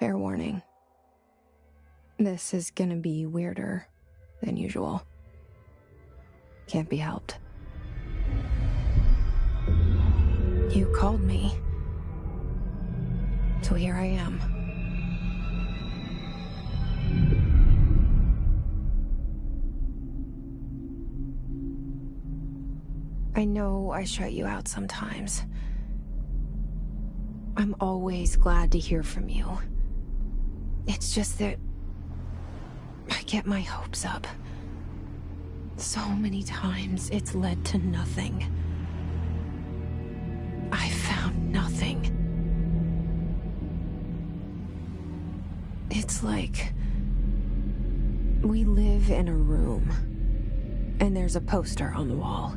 Fair warning. This is gonna be weirder than usual. Can't be helped. You called me. So here I am. I know I shut you out sometimes. I'm always glad to hear from you. It's just that I get my hopes up. So many times it's led to nothing. I found nothing. It's like we live in a room, and there's a poster on the wall.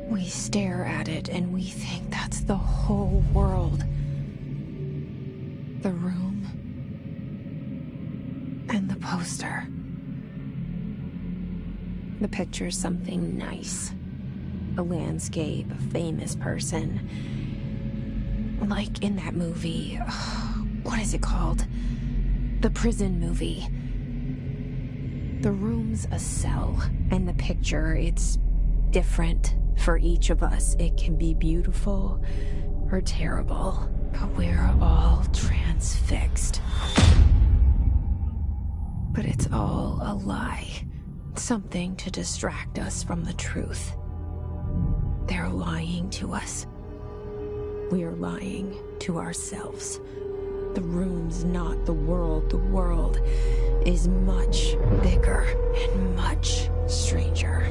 We stare at it and we think that's the whole world. The room and the poster. The picture's something nice. A landscape, a famous person. Like in that movie, what is it called? The prison movie. The room's a cell, and the picture, it's different for each of us. It can be beautiful or terrible, but we're all transfixed. But it's all a lie. Something to distract us from the truth. They're lying to us. We're lying to ourselves. The room's not the world. The world is much bigger and much stranger.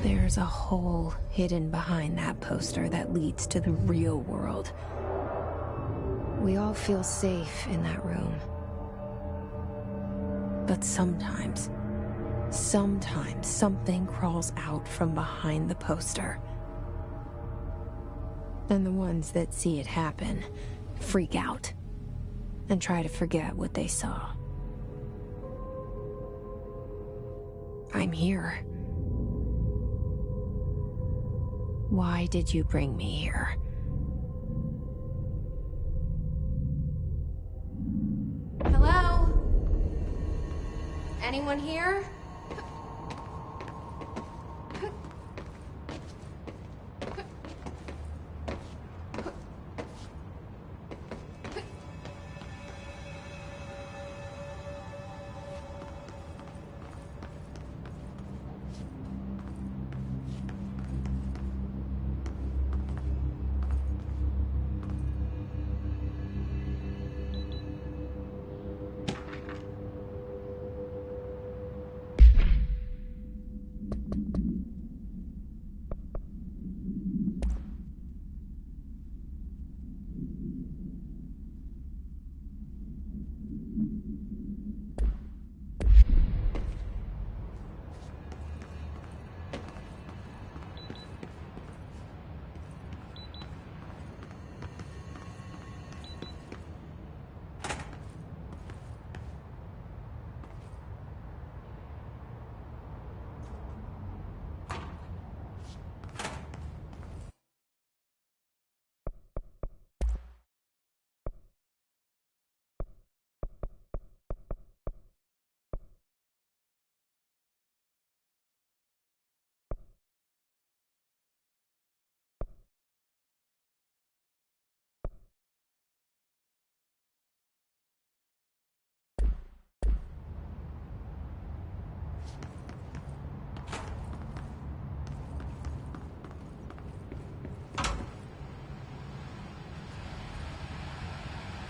There's a hole hidden behind that poster that leads to the real world. We all feel safe in that room. But sometimes something crawls out from behind the poster. And the ones that see it happen freak out and try to forget what they saw. I'm here. Why did you bring me here? Hello? Anyone here?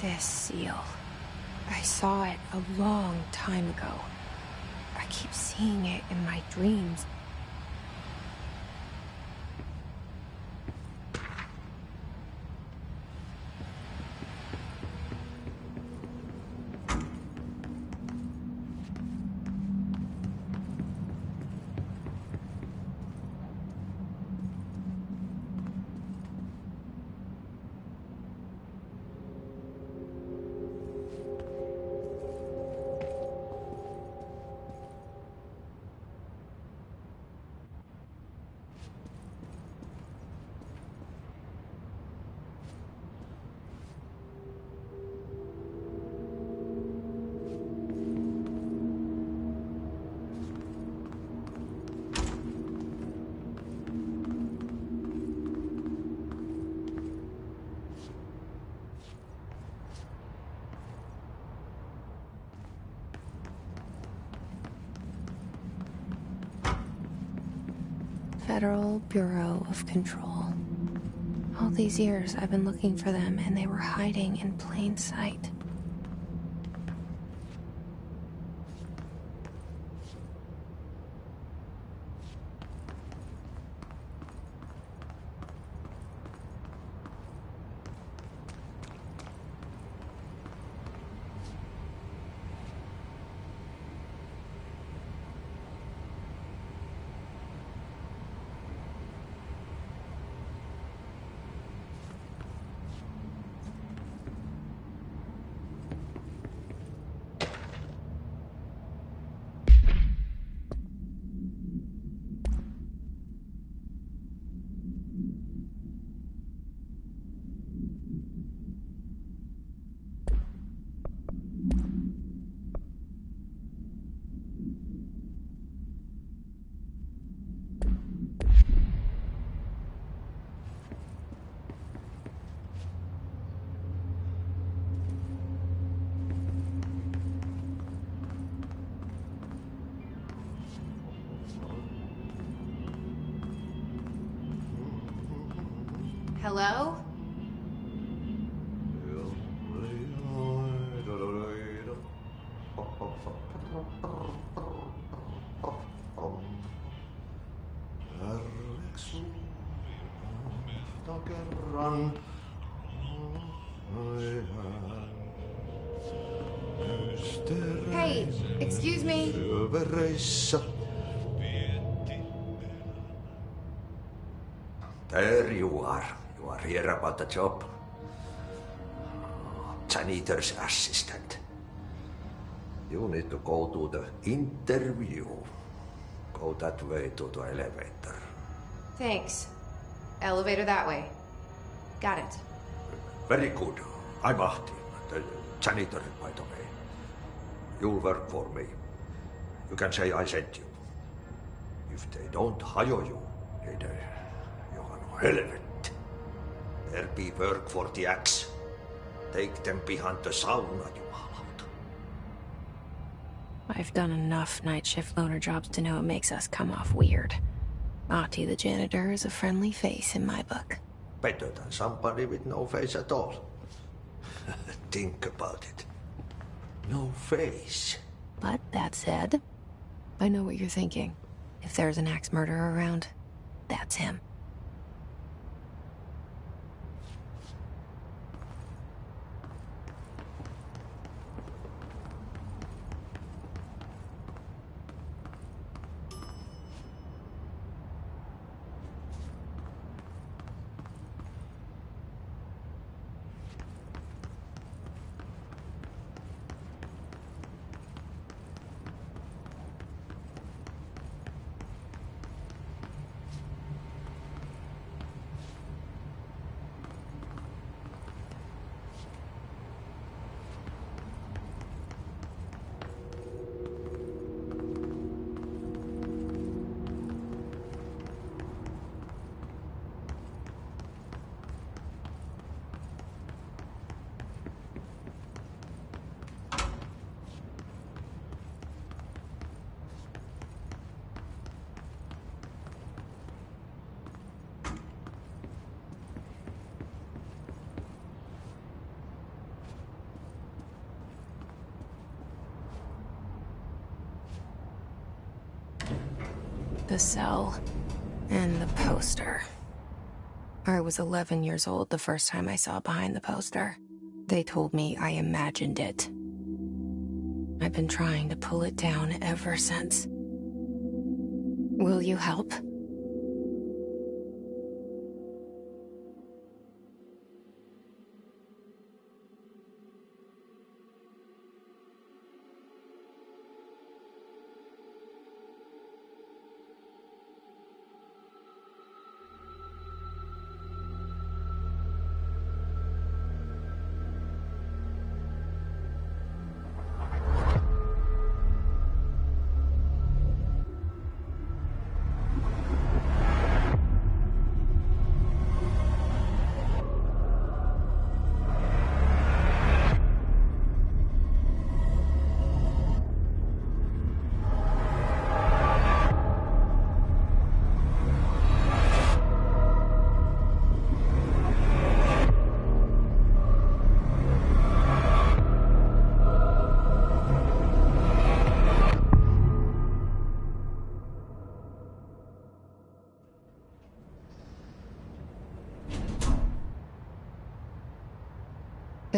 This seal. I saw it a long time ago. I keep seeing it in my dreams. Federal Bureau of Control. All these years I've been looking for them, and they were hiding in plain sight. Hello? Hey, excuse me. There you are. You are here about the job. Janitor's assistant. You need to go to the interview. Go that way to the elevator. Thanks. Elevator that way. Got it. Very good. I'm Ahti, the janitor, by the way. You'll work for me. You can say I sent you. If they don't hire you, niin Johan helvet. There be work for the axe. Take them behind the sauna, jumalauta. I've done enough night shift loner jobs to know it makes us come off weird. Ahti the janitor is a friendly face in my book. Better than somebody with no face at all. Think about it. No face. But that said, I know what you're thinking. If there's an axe murderer around, that's him. The cell and the poster. I was 11 years old the first time I saw behind the poster. They told me I imagined it. I've been trying to pull it down ever since. Will you help?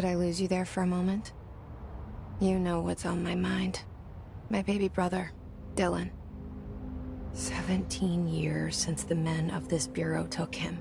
Did I lose you there for a moment? You know what's on my mind. My baby brother, Dylan. 17 years since the men of this bureau took him.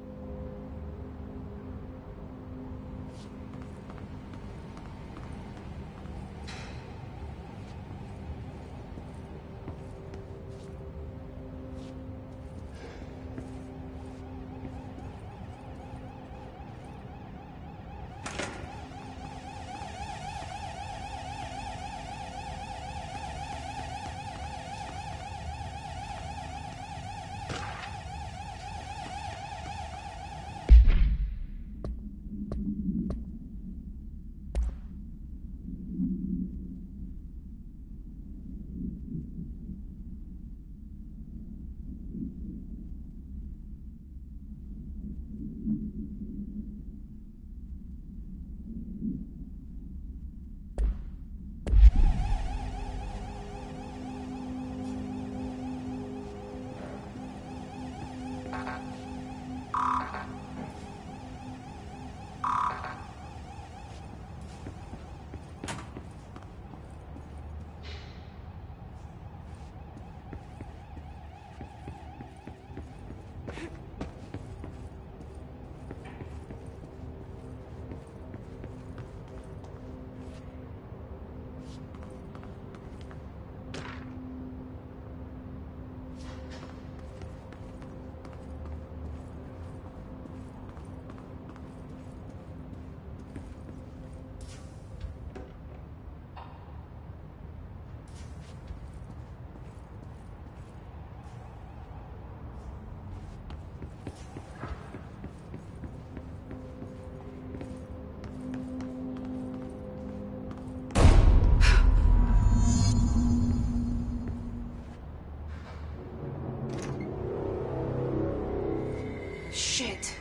Shit.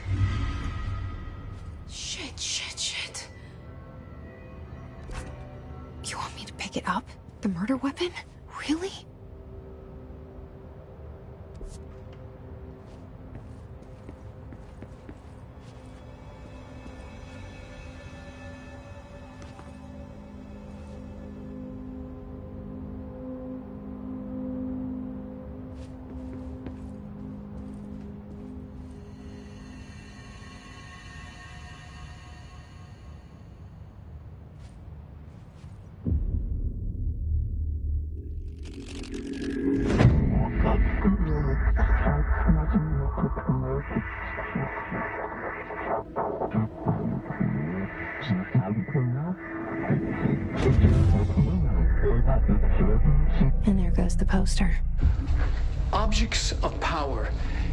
Shit. You want me to pick it up? The murder weapon? Really? And there goes the poster. Objects of power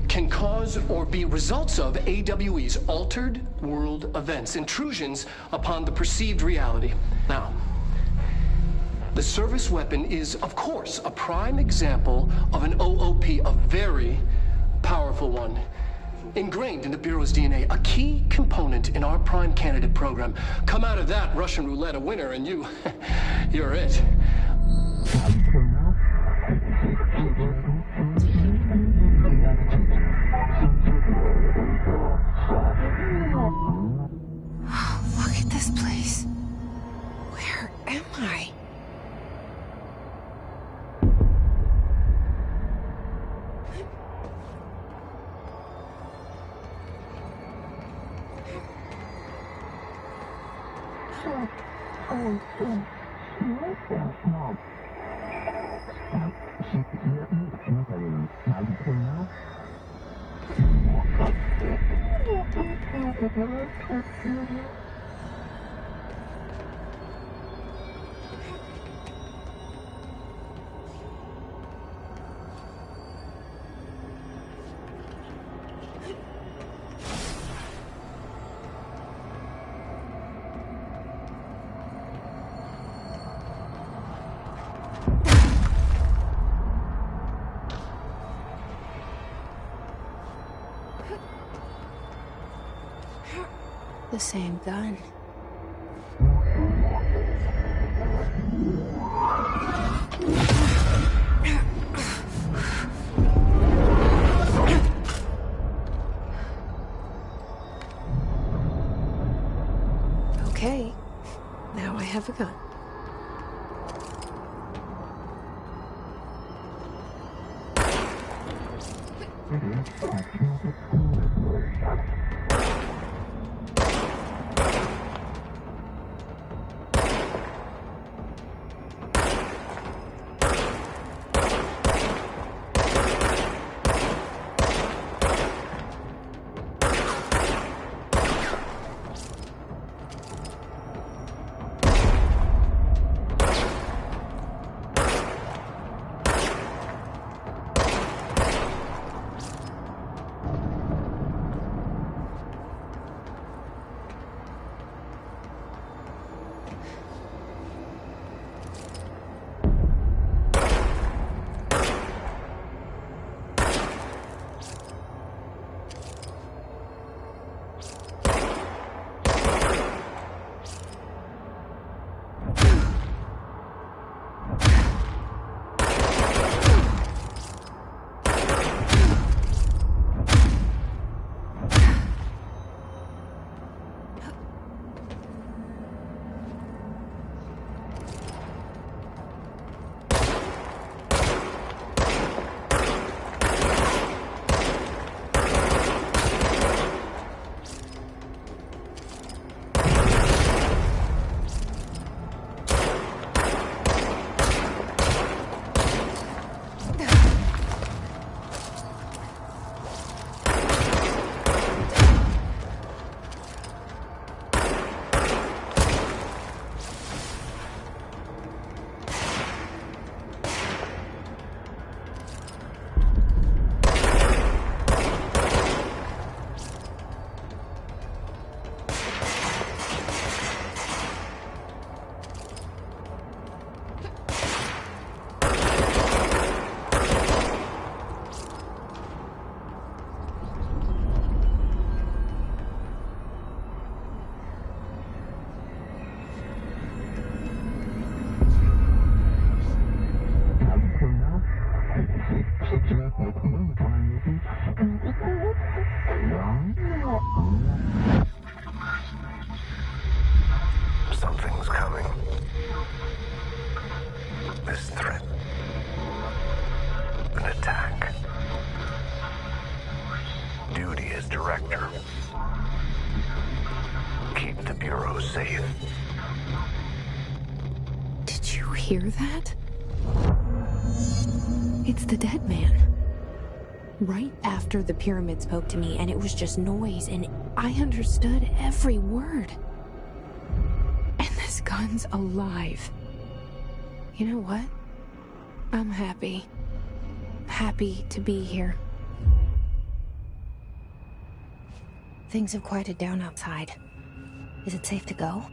can cause or be results of AWE's altered world events, intrusions upon the perceived reality. Now, the service weapon is, of course, a prime example of an OOP, a very powerful one. Ingrained in the Bureau's DNA, a key component in our prime candidate program. Come out of that Russian roulette a winner and you're it. Look at this place. Where am I? The same gun. Okay, yourself a gun. Something's coming. This threat. An attack. Duty as director. Keep the Bureau safe. Did you hear that? It's the dead man. Right after the pyramid spoke to me, and it was just noise, and I understood every word. And this gun's alive. You know what? I'm happy. Happy to be here. Things have quieted down outside. Is it safe to go?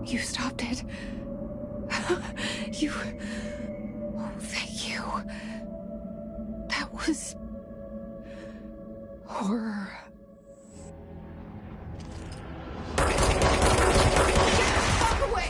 You stopped it. You... Oh, thank you. That was... horror. Walk away!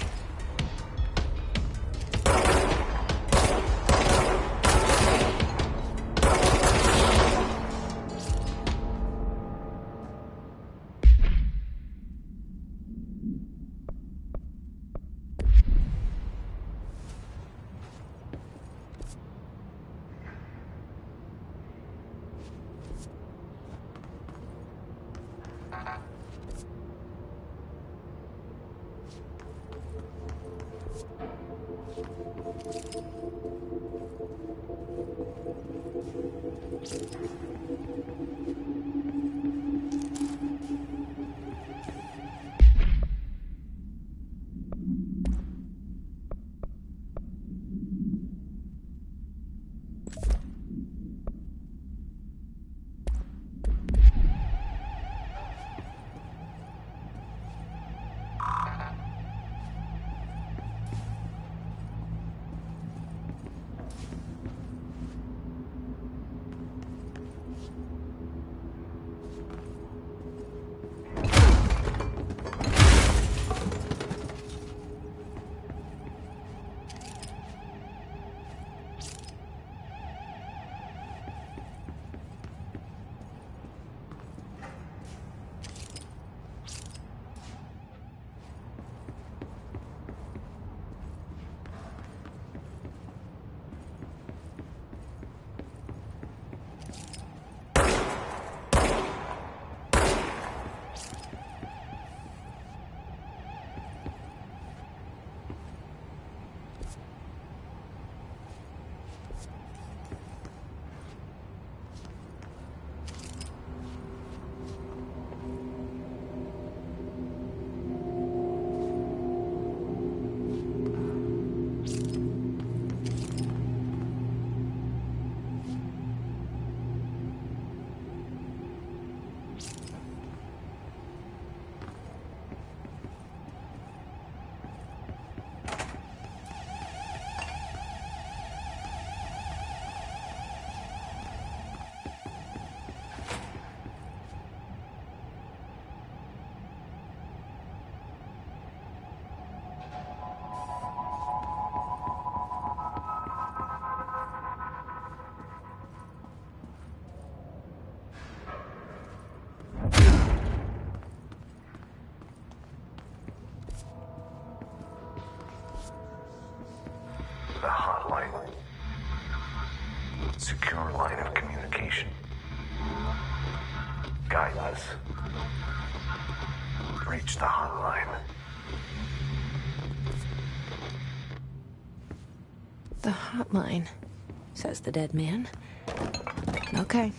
The hotline. Secure line of communication. Guidance. Reach the hotline. The hotline, says the dead man. Okay.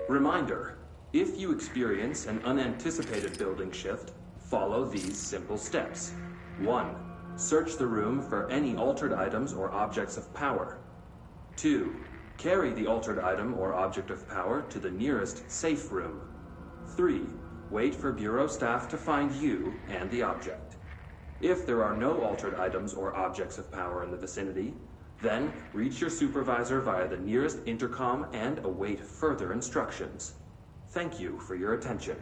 Reminder, if you experience an unanticipated building shift, follow these simple steps. 1. Search the room for any altered items or objects of power. 2. Carry the altered item or object of power to the nearest safe room. 3. Wait for Bureau staff to find you and the object. If there are no altered items or objects of power in the vicinity, then reach your supervisor via the nearest intercom and await further instructions. Thank you for your attention.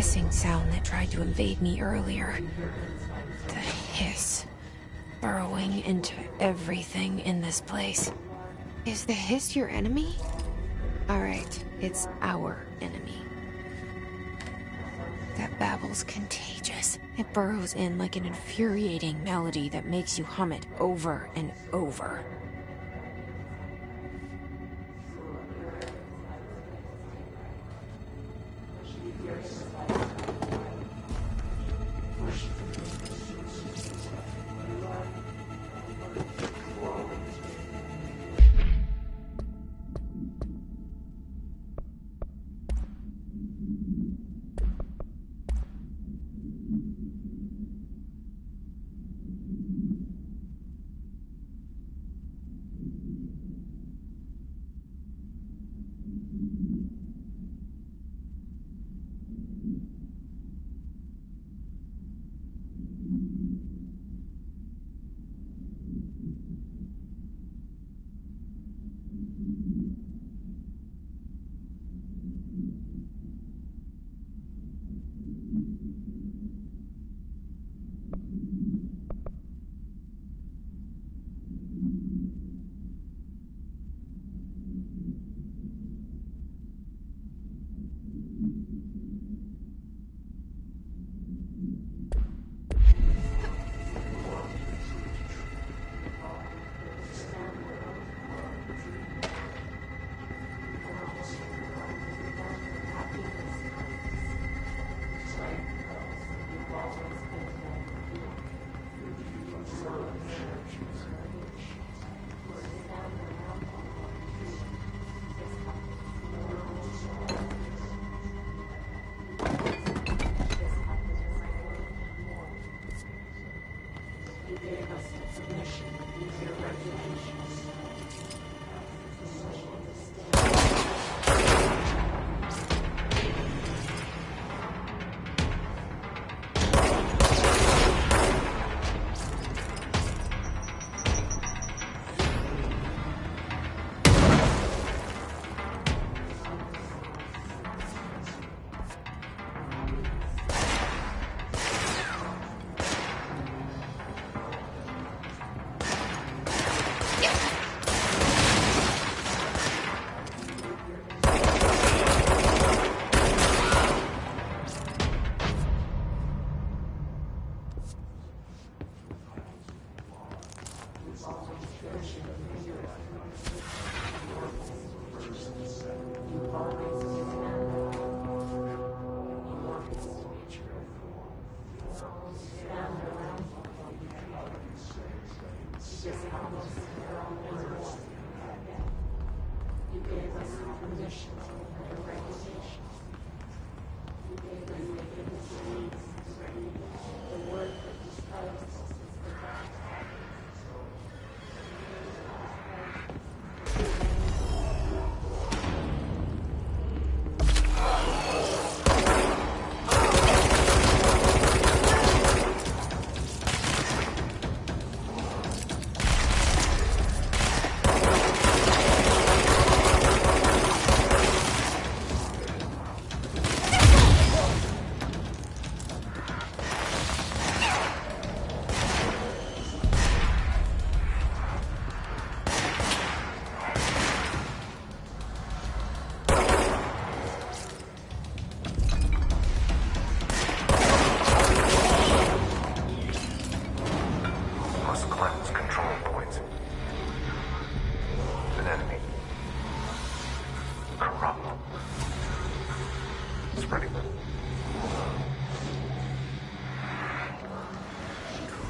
Hissing sound that tried to invade me earlier. The hiss. Burrowing into everything in this place. Is the hiss your enemy? Alright, it's our enemy. That babble's contagious. It burrows in like an infuriating melody that makes you hum it over and over.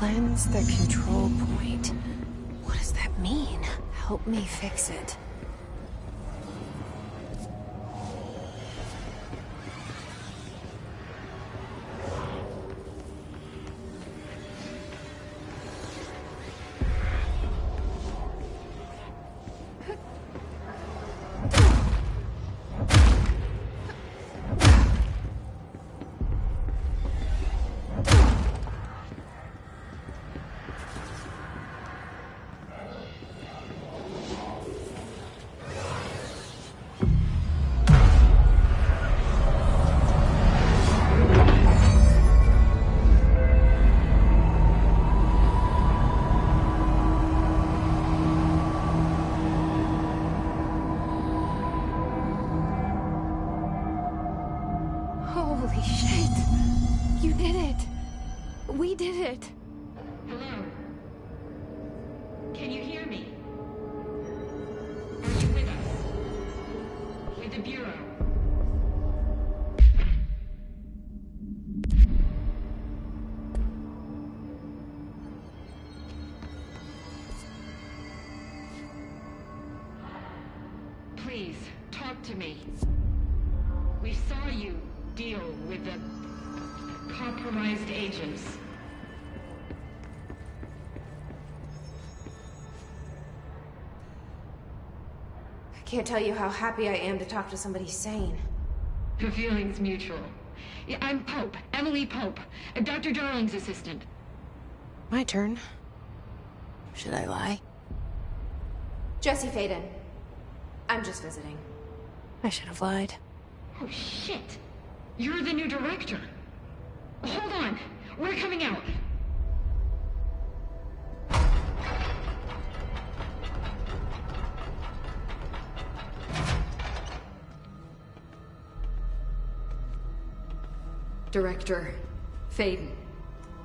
Cleanse the control point. What does that mean? Help me fix it. Holy shit! You did it! We did it! Hello? Can you hear me? Are you with us? With the Bureau? Please, talk to me. We saw you deal with the compromised agents. I can't tell you how happy I am to talk to somebody sane. The feeling's mutual. Yeah, I'm Pope, Emily Pope, Dr. Darling's assistant. My turn. Should I lie? Jesse Faden. I'm just visiting. I should have lied. Oh, shit. You're the new director. Hold on. We're coming out. Director Faden.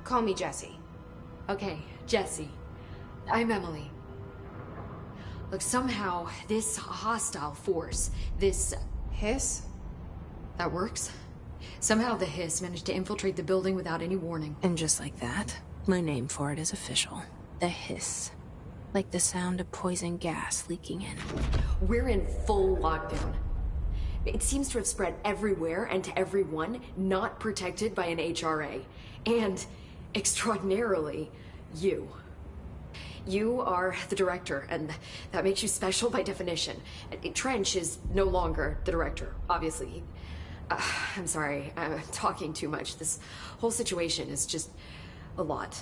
Call me Jesse. Okay, Jesse. I'm Emily. Look, somehow this hostile force, this... Hiss? That works? Somehow the hiss managed to infiltrate the building without any warning. And just like that, my name for it is official. The hiss. Like the sound of poison gas leaking in. We're in full lockdown. It seems to have spread everywhere and to everyone not protected by an HRA. And, extraordinarily, you. You are the director, and that makes you special by definition. Trench is no longer the director, obviously. I'm sorry, I'm talking too much. This whole situation is just a lot.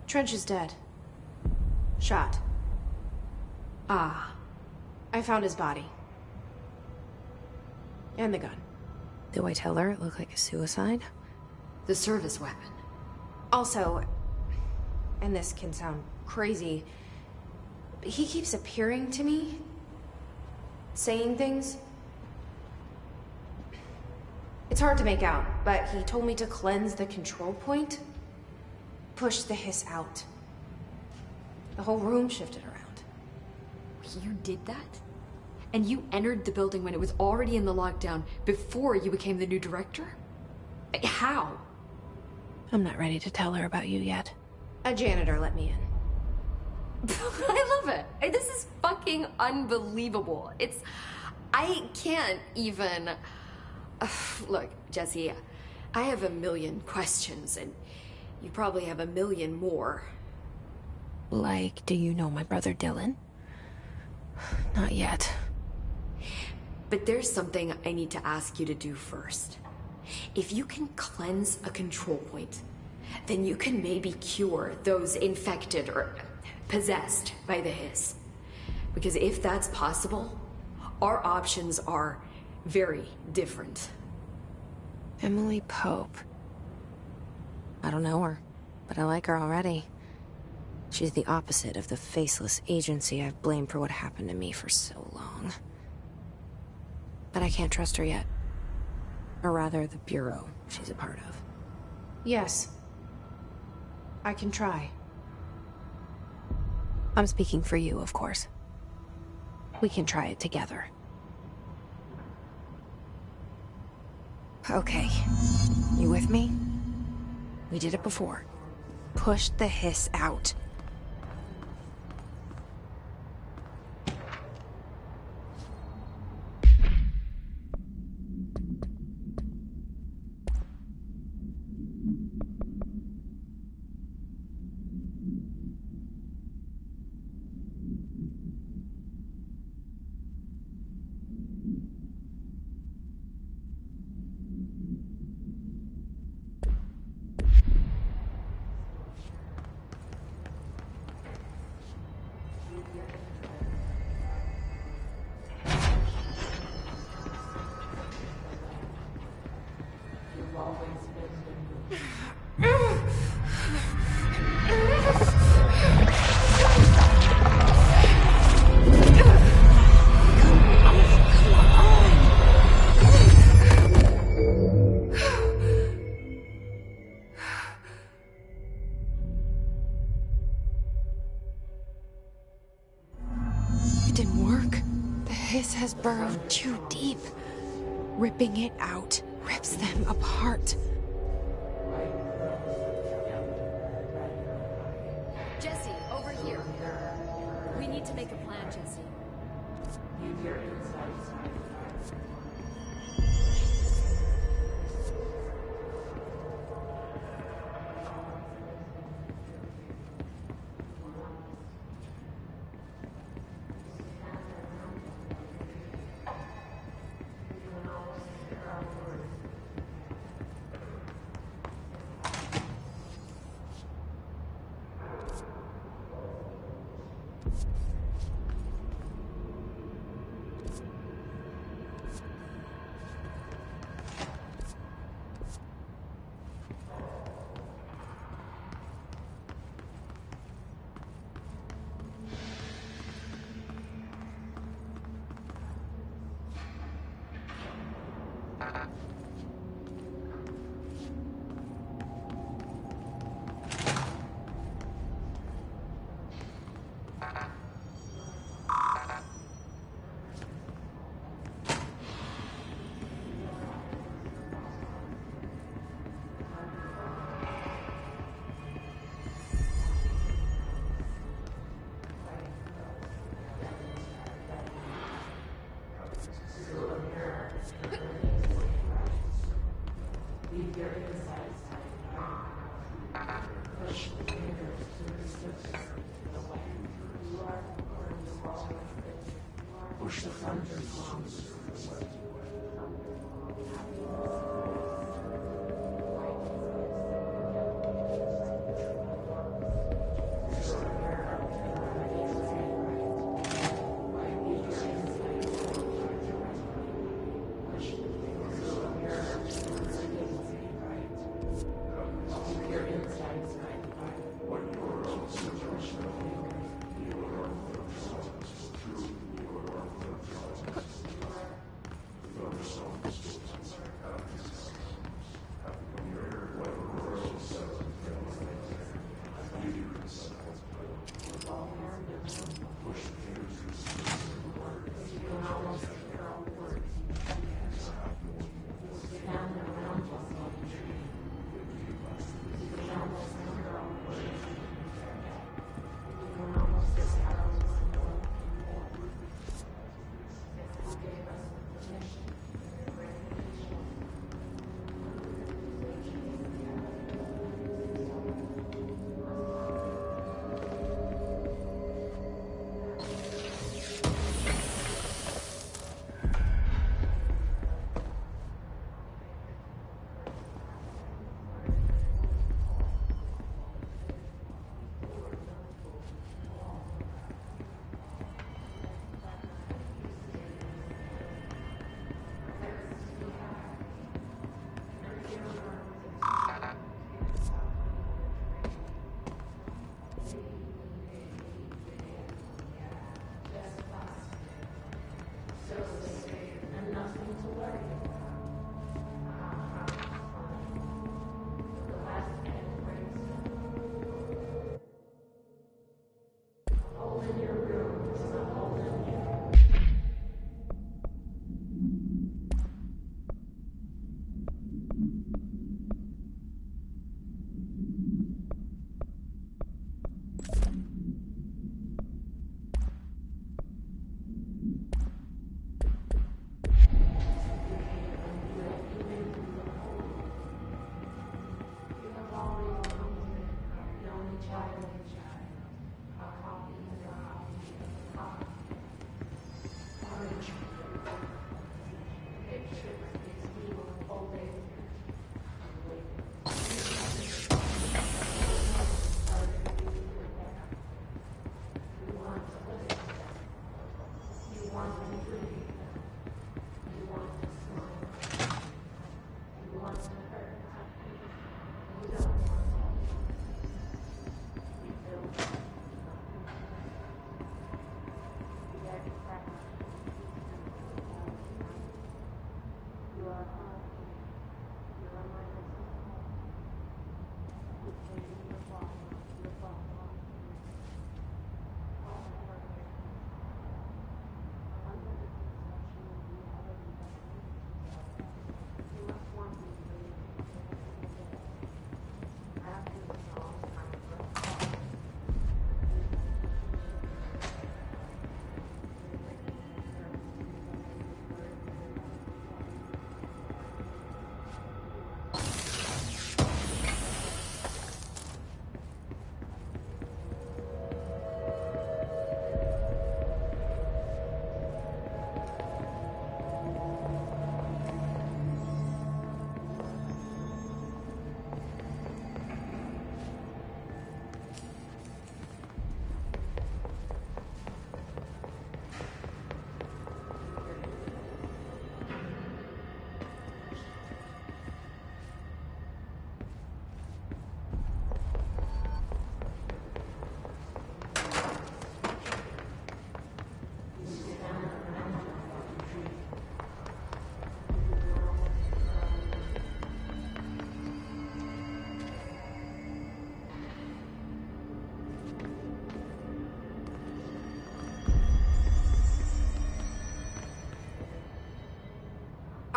Trench is dead. Shot. Ah. I found his body. And the gun. Do I tell her it looked like a suicide? The service weapon. Also, and this can sound crazy, but he keeps appearing to me, saying things. It's hard to make out, but he told me to cleanse the control point, push the hiss out. The whole room shifted around. You did that? And you entered the building when it was already in the lockdown before you became the new director? How? I'm not ready to tell her about you yet. A janitor let me in. I love it. This is fucking unbelievable. I can't even... Look, Jesse, I have a million questions, and you probably have a million more. Like, do you know my brother Dylan? Not yet. But there's something I need to ask you to do first. If you can cleanse a control point, then you can maybe cure those infected or possessed by the hiss. Because if that's possible, our options are very different. Emily Pope. I don't know her, but I like her already. She's the opposite of the faceless agency I've blamed for what happened to me for so long. But I can't trust her yet. Or rather, the Bureau she's a part of. Yes. I can try. I'm speaking for you, of course. We can try it together. Okay. You with me? We did it before. Push the hiss out. Has burrowed too deep. Ripping it out rips them apart. Jesse, over here. We need to make a plan, Jesse.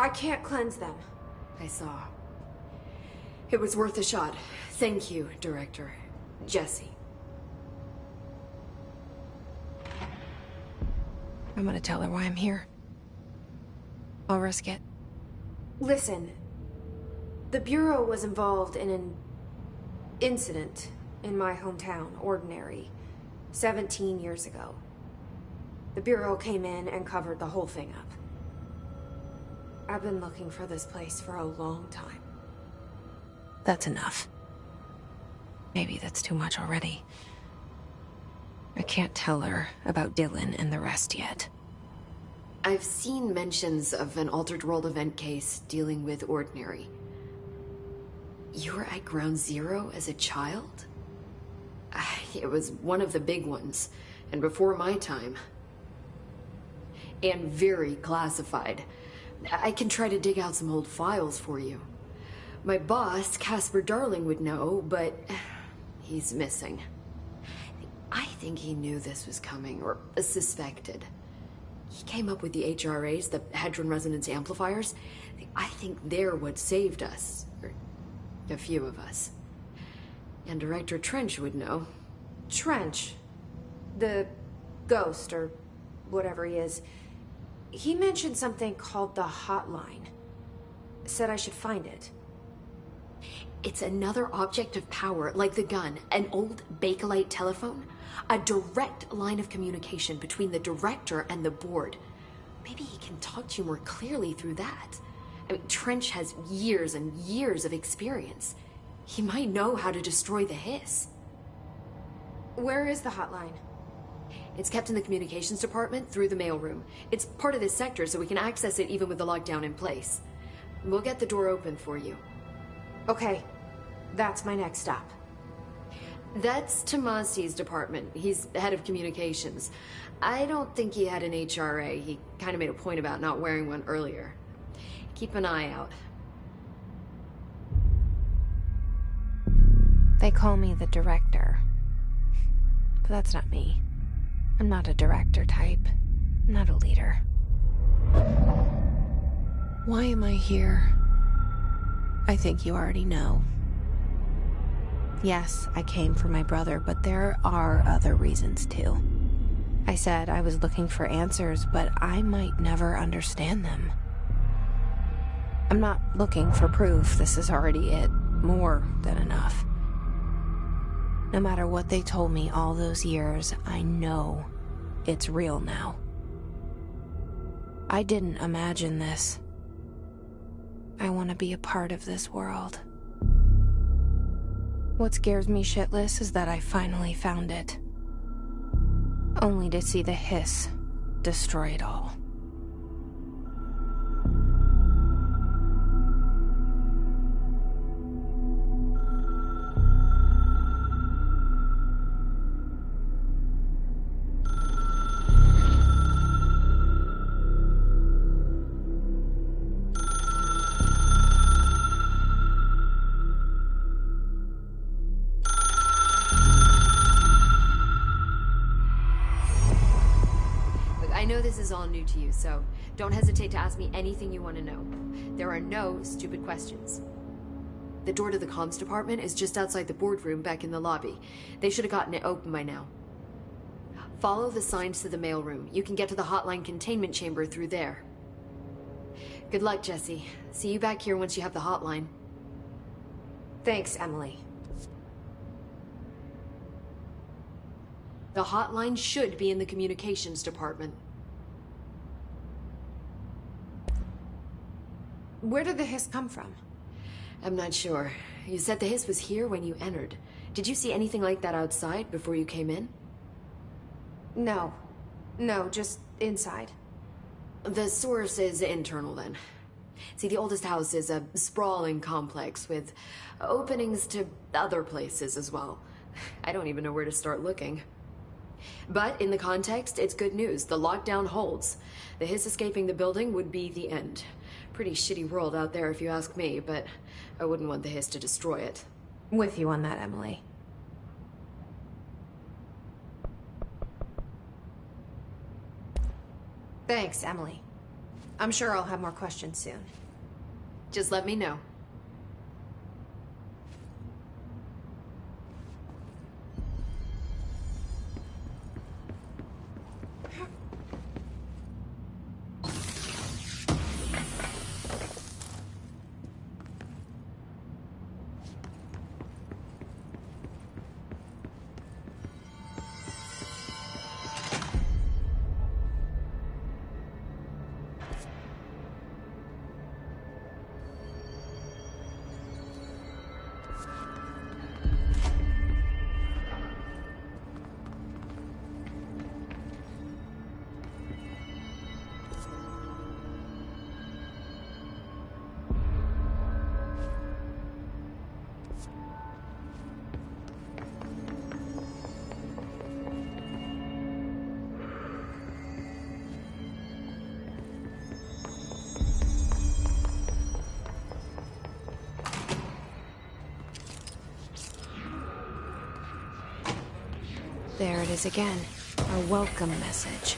I can't cleanse them. I saw. It was worth a shot. Thank you, Director. Jesse. I'm gonna tell her why I'm here. I'll risk it. Listen, the Bureau was involved in an incident in my hometown, Ordinary, 17 years ago. The Bureau came in and covered the whole thing up. I've been looking for this place for a long time. That's enough. Maybe that's too much already. I can't tell her about Dylan and the rest yet. I've seen mentions of an Altered World event case dealing with Ordinary. You were at Ground Zero as a child? It was one of the big ones, and before my time. And very classified. I can try to dig out some old files for you. My boss, Casper Darling, would know, but he's missing. I think he knew this was coming, or suspected. He came up with the HRAs, the Hadron Resonance Amplifiers. I think they're what saved us. Or a few of us. And Director Trench would know. Trench? The ghost, or whatever he is. He mentioned something called the Hotline. Said I should find it. It's another object of power, like the gun, an old Bakelite telephone. A direct line of communication between the director and the board. Maybe he can talk to you more clearly through that. I mean, Trench has years and years of experience. He might know how to destroy the hiss. Where is the hotline? It's kept in the communications department through the mailroom. It's part of this sector, so we can access it even with the lockdown in place. We'll get the door open for you. Okay, that's my next stop. That's Tomasi's department. He's head of communications. I don't think he had an HRA. He kind of made a point about not wearing one earlier. Keep an eye out. They call me the director. But that's not me. I'm not a director type. I'm not a leader. Why am I here? I think you already know. Yes, I came for my brother, but there are other reasons too. I said I was looking for answers, but I might never understand them. I'm not looking for proof. This is already it. More than enough. No matter what they told me all those years, I know it's real now. I didn't imagine this. I want to be a part of this world. What scares me shitless is that I finally found it. Only to see the hiss destroy it all. I know this is all new to you, so don't hesitate to ask me anything you want to know. There are no stupid questions. The door to the comms department is just outside the boardroom back in the lobby. They should have gotten it open by now. Follow the signs to the mailroom. You can get to the hotline containment chamber through there. Good luck, Jesse. See you back here once you have the hotline. Thanks, Emily. The hotline should be in the communications department. Where did the hiss come from? I'm not sure. You said the hiss was here when you entered. Did you see anything like that outside before you came in? No. No, just inside. The source is internal, then. See, the oldest house is a sprawling complex with openings to other places as well. I don't even know where to start looking. But in the context, it's good news. The lockdown holds. The hiss escaping the building would be the end. Pretty shitty world out there if you ask me, but I wouldn't want the hiss to destroy it. With you on that, Emily. Thanks, Emily. I'm sure I'll have more questions soon. Just let me know. There it is again. Our welcome message.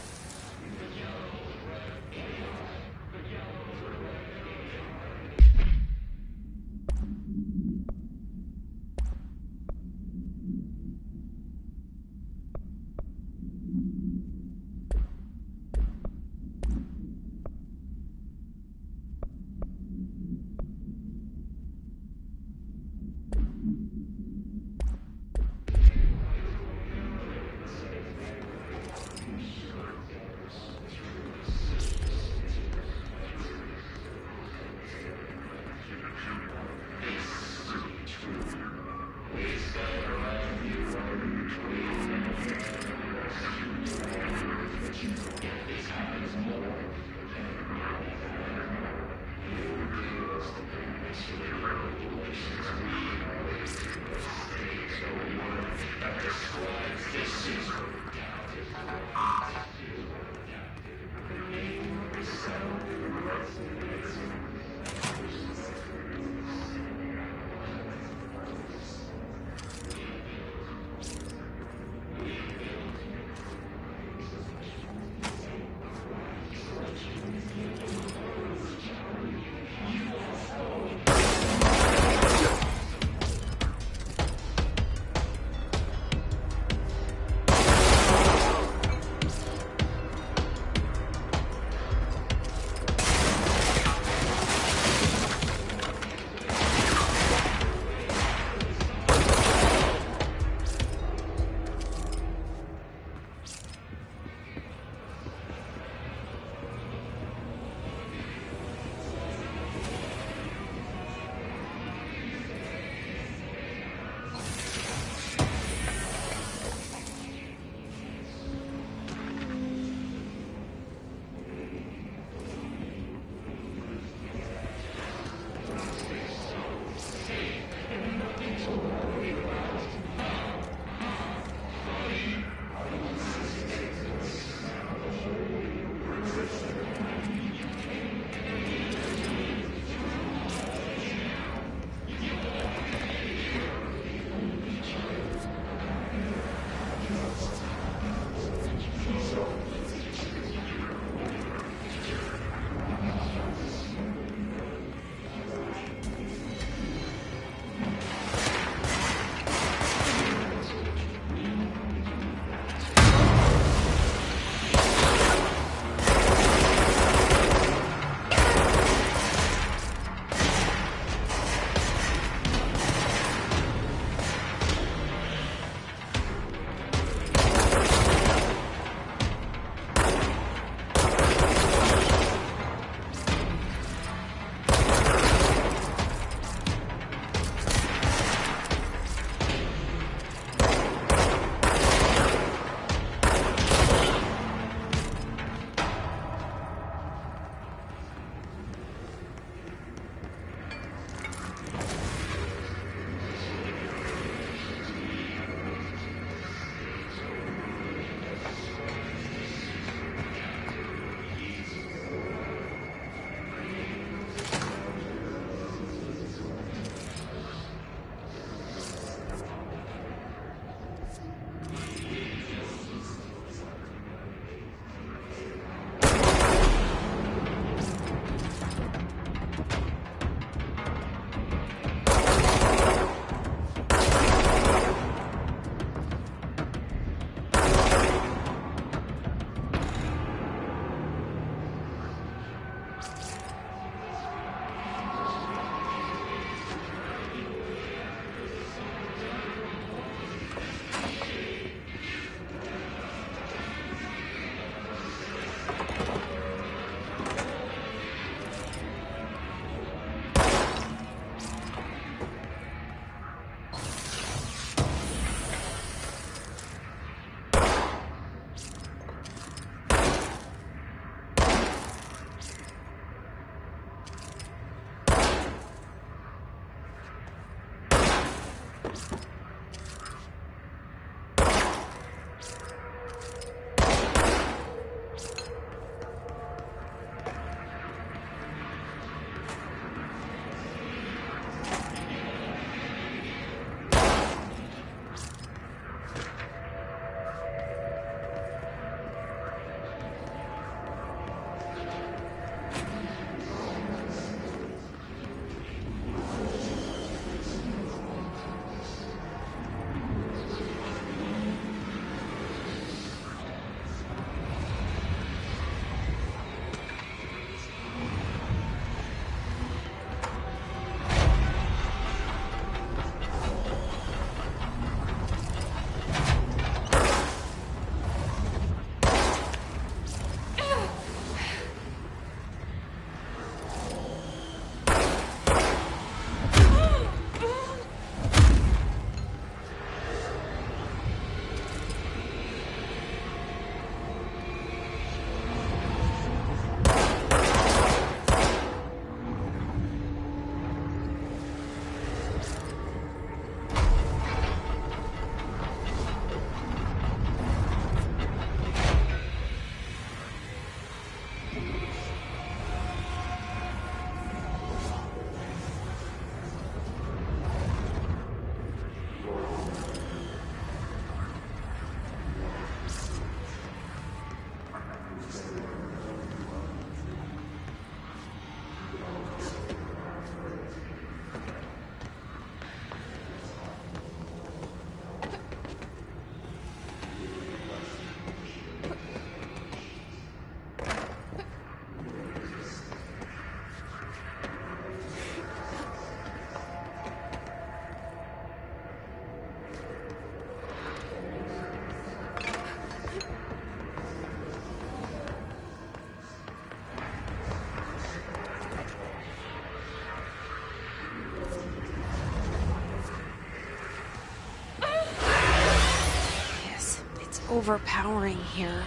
Overpowering here.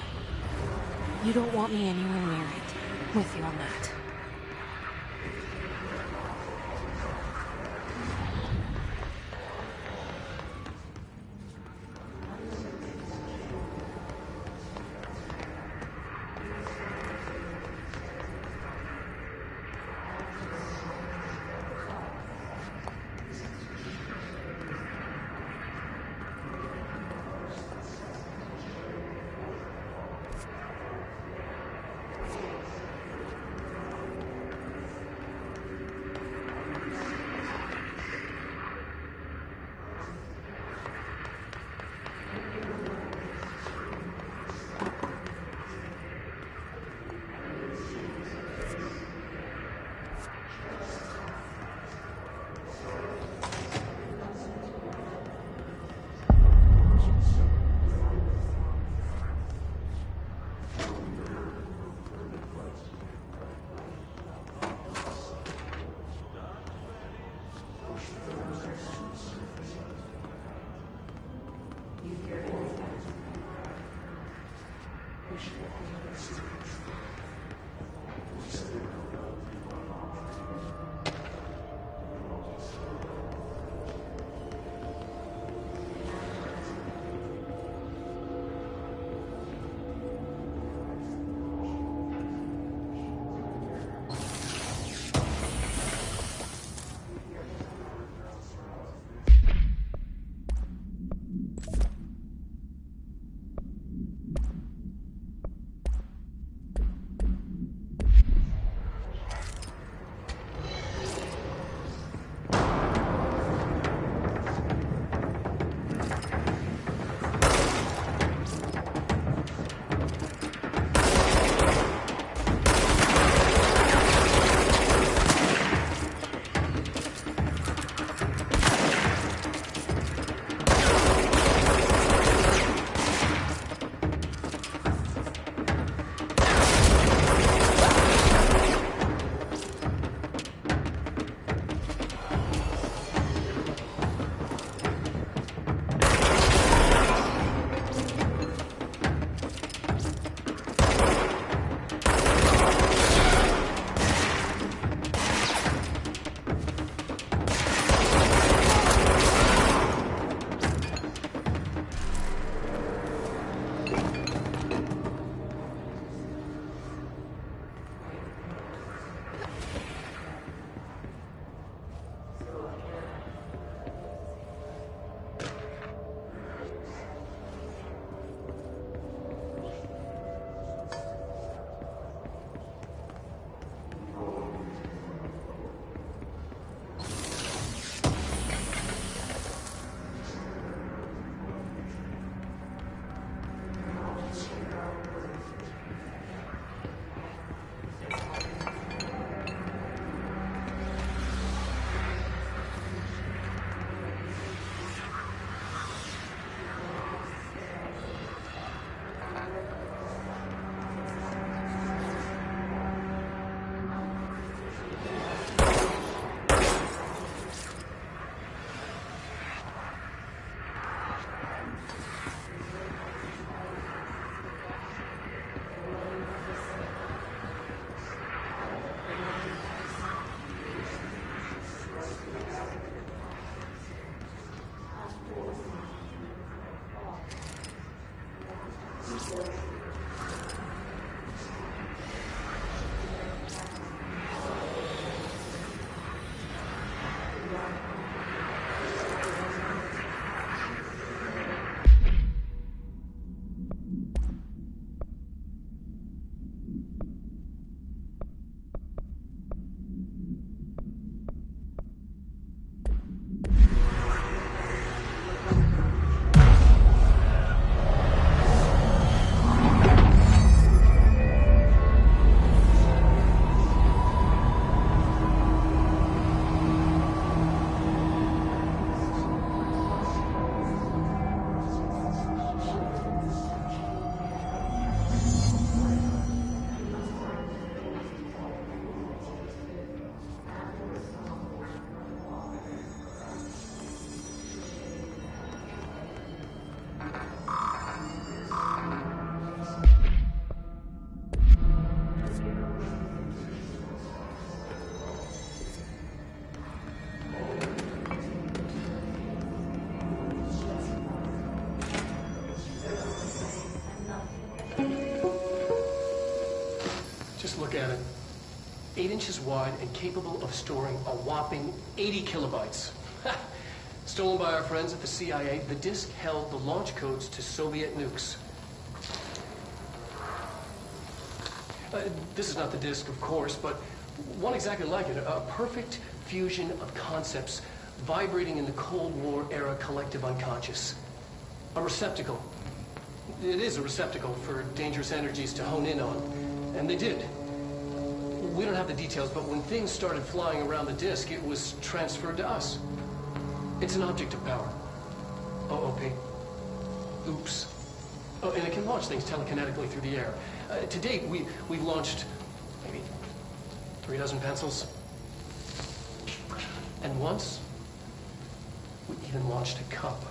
You don't want me anywhere near it. With you on that. 8 inches wide and capable of storing a whopping 80 kilobytes. Stolen by our friends at the CIA, the disk held the launch codes to Soviet nukes. This is not the disk, of course, but one exactly like it. A perfect fusion of concepts vibrating in the Cold War era collective unconscious. A receptacle. It is a receptacle for dangerous energies to hone in on. And they did. We don't have the details, but when things started flying around the disk, it was transferred to us. It's an object of power. OOP. Oops. Oh, and it can launch things telekinetically through the air. To date, we've launched maybe 3 dozen pencils. And once, we even launched a cup.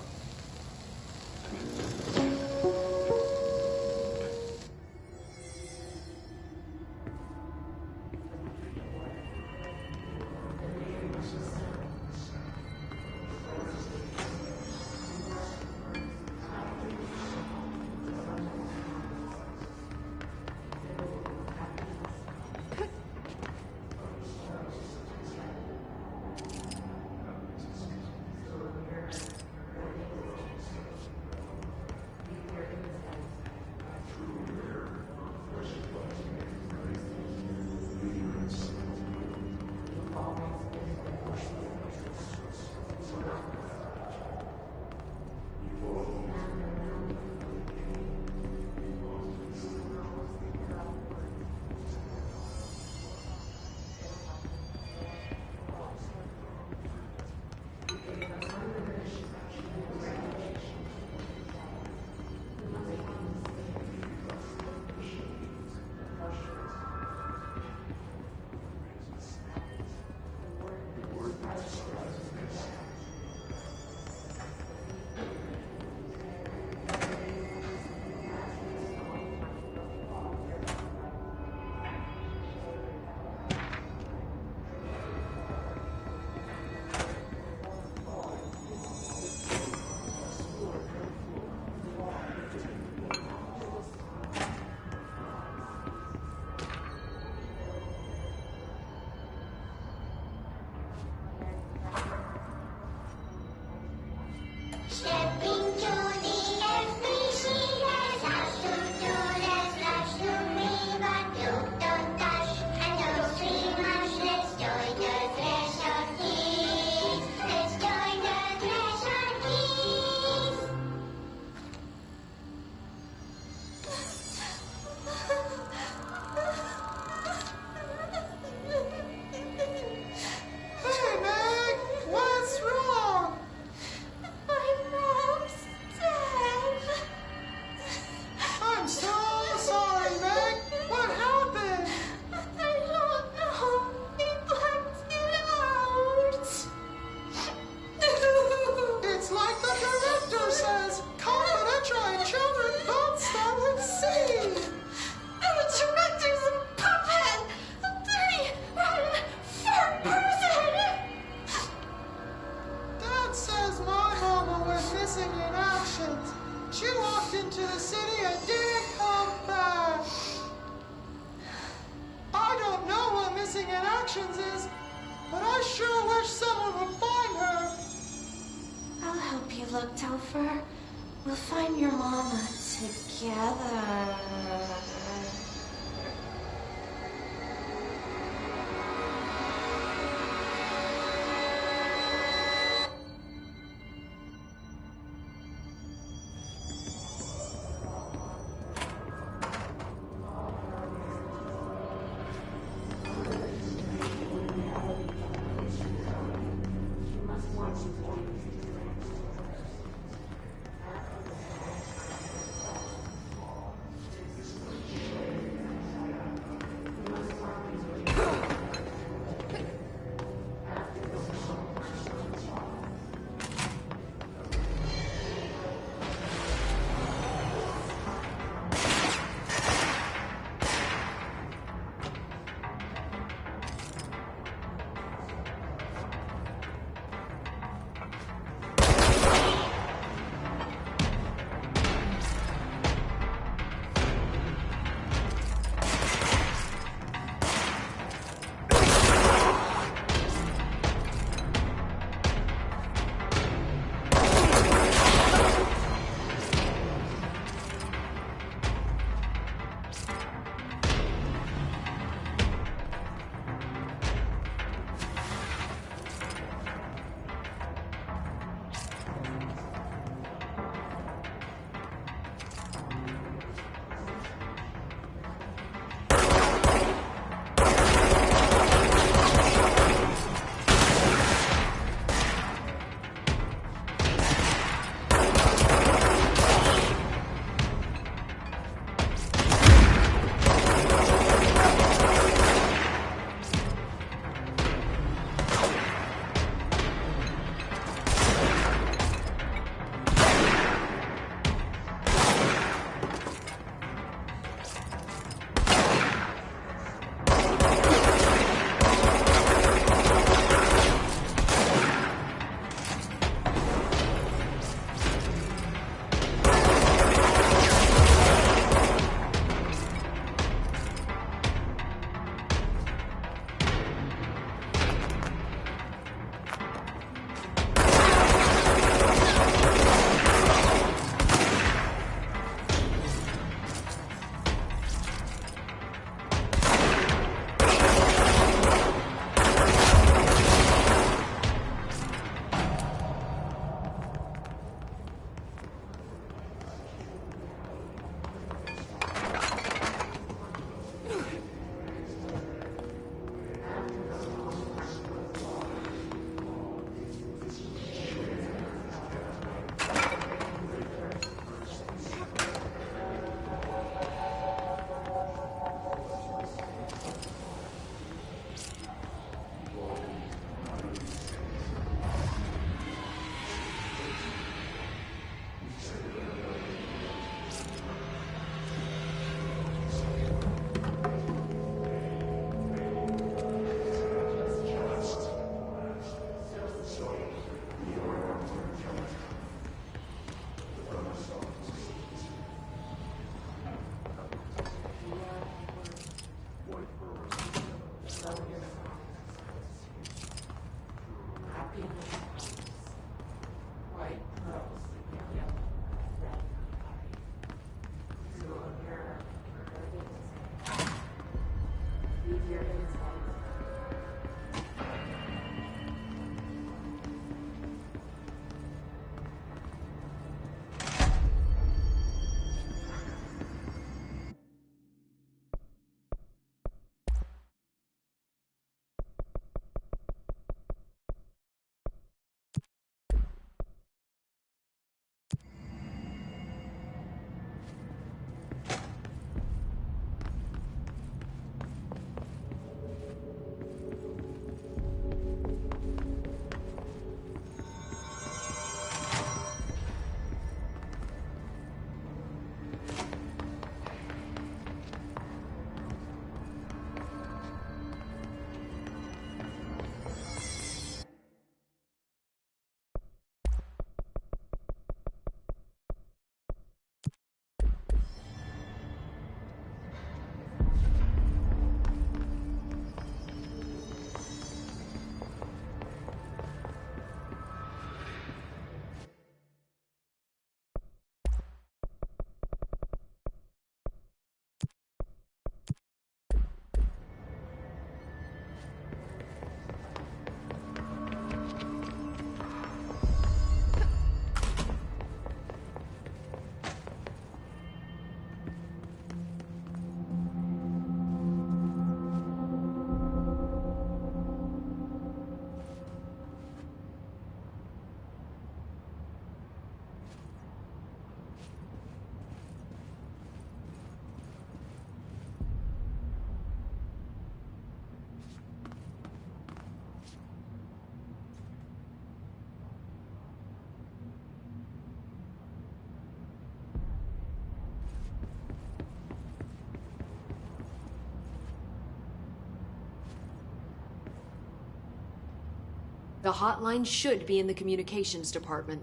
The hotline should be in the communications department.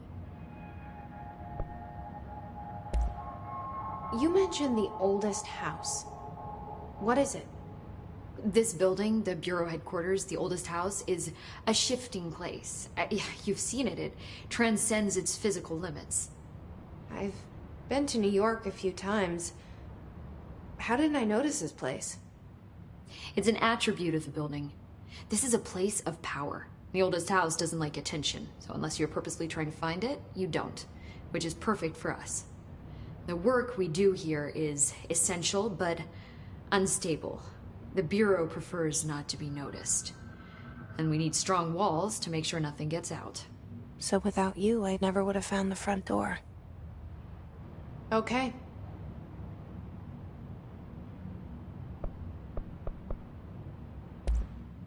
You mentioned the oldest house. What is it? This building, the Bureau headquarters, the oldest house, is a shifting place. Yeah, you've seen it. It transcends its physical limits. I've been to New York a few times. How didn't I notice this place? It's an attribute of the building. This is a place of power. The oldest house doesn't like attention, so unless you're purposely trying to find it, you don't, which is perfect for us. The work we do here is essential, but unstable. The Bureau prefers not to be noticed. And we need strong walls to make sure nothing gets out. So without you, I never would have found the front door. Okay.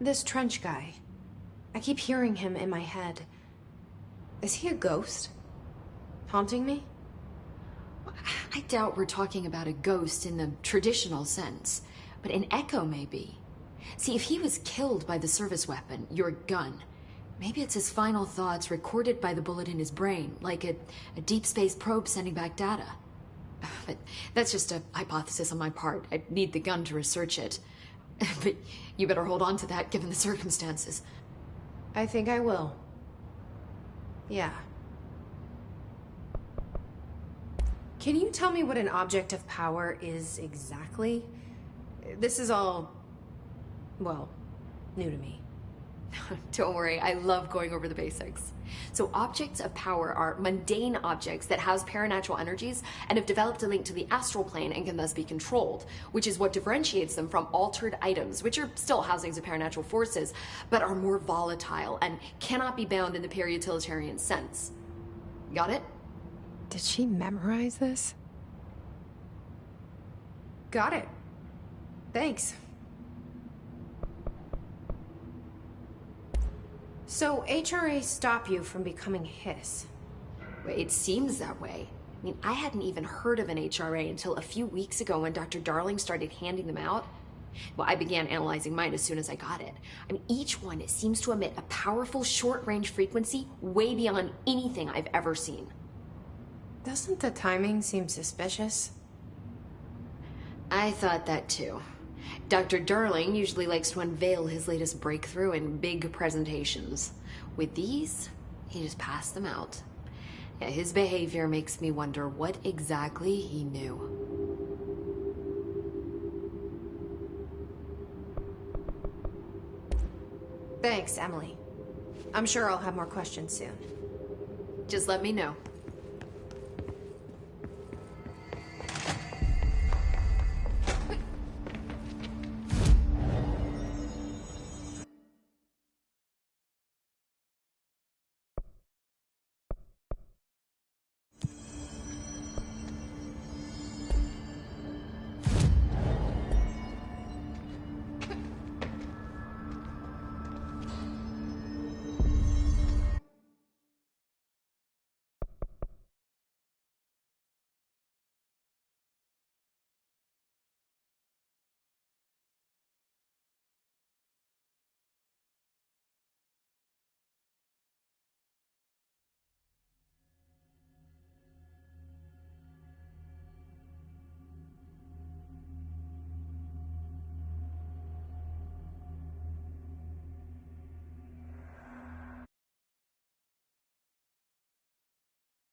This Trench guy. I keep hearing him in my head. Is he a ghost? Haunting me? I doubt we're talking about a ghost in the traditional sense, but an echo maybe. See, if he was killed by the service weapon, your gun, maybe it's his final thoughts recorded by the bullet in his brain, like a deep space probe sending back data. But that's just a hypothesis on my part. I'd need the gun to research it. But you better hold on to that given the circumstances. I think I will. Yeah. Can you tell me what an object of power is exactly? This is all, well, new to me. Don't worry, I love going over the basics. So objects of power are mundane objects that house paranatural energies and have developed a link to the astral plane and can thus be controlled, which is what differentiates them from altered items, which are still housings of paranatural forces, but are more volatile and cannot be bound in the peri-utilitarian sense. Got it? Did she memorize this? Got it. Thanks. So HRA stop you from becoming Hiss? It seems that way. I mean, I hadn't even heard of an HRA until a few weeks ago when Dr. Darling started handing them out. Well, I began analyzing mine as soon as I got it. I mean, each one seems to emit a powerful short-range frequency way beyond anything I've ever seen. Doesn't the timing seem suspicious? I thought that too. Dr. Darling usually likes to unveil his latest breakthrough in big presentations. With these, he just passed them out. Yeah, his behavior makes me wonder what exactly he knew. Thanks, Emily. I'm sure I'll have more questions soon. Just let me know.